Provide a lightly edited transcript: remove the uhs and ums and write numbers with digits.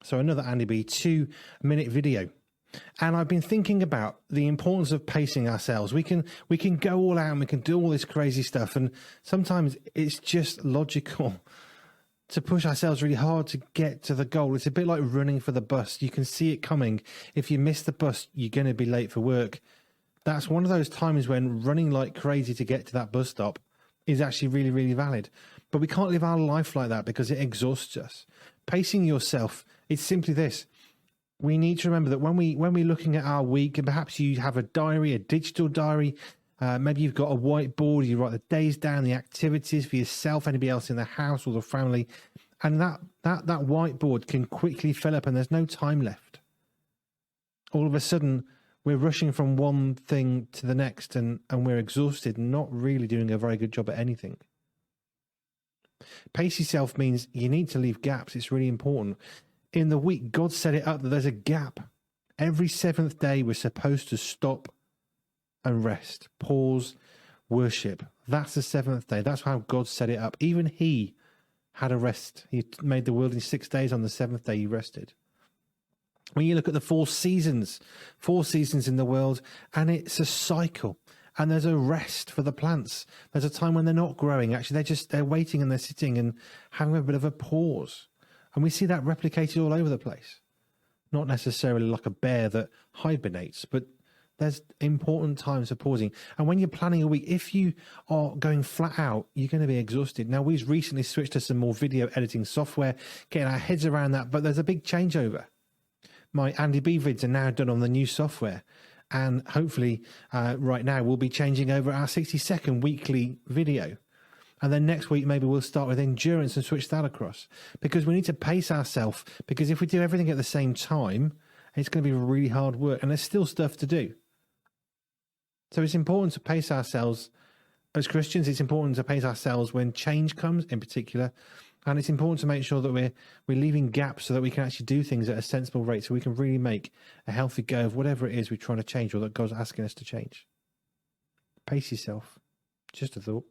So another Andy B 2-minute video. And I've been thinking about the importance of pacing ourselves. We can go all out and we can do all this crazy stuff. And sometimes it's just logical to push ourselves really hard to get to the goal. It's a bit like running for the bus. You can see it coming. If you miss the bus, you're going to be late for work. That's one of those times when running like crazy to get to that bus stop is actually really, really valid. But we can't live our life like that because it exhausts us. Pacing yourself, it's simply this. We need to remember that when we're looking at our week, and perhaps you have a diary, a digital diary, maybe you've got a whiteboard, you write the days down, the activities for yourself, anybody else in the house or the family, and that whiteboard can quickly fill up and there's no time left. All of a sudden, we're rushing from one thing to the next and we're exhausted and not really doing a very good job at anything. Pace yourself means you need to leave gaps. It's really important. In the week, God set it up that there's a gap. Every seventh day, we're supposed to stop and rest, pause, worship. That's the seventh day. That's how God set it up. Even he had a rest. He made the world in 6 days. On the seventh day, he rested. When you look at the 4 seasons in the world, and it's a cycle. And there's a rest for the plants. There's a time when they're not growing. Actually, they're waiting and they're sitting and having a bit of a pause. And we see that replicated all over the place. Not necessarily like a bear that hibernates, but there's important times for pausing. And when you're planning a week, if you are going flat out, you're going to be exhausted. Now, we've recently switched to some more video editing software, getting our heads around that, but there's a big changeover. My Andy B vids are now done on the new software. And hopefully right now we'll be changing over our 60-second weekly video. And then next week, maybe we'll start with endurance and switch that across, because we need to pace ourselves, because if we do everything at the same time, it's going to be really hard work and there's still stuff to do. So it's important to pace ourselves as Christians. It's important to pace ourselves when change comes in particular. And it's important to make sure that we're leaving gaps so that we can actually do things at a sensible rate, so we can really make a healthy go of whatever it is we're trying to change or that God's asking us to change. Pace yourself. Just a thought.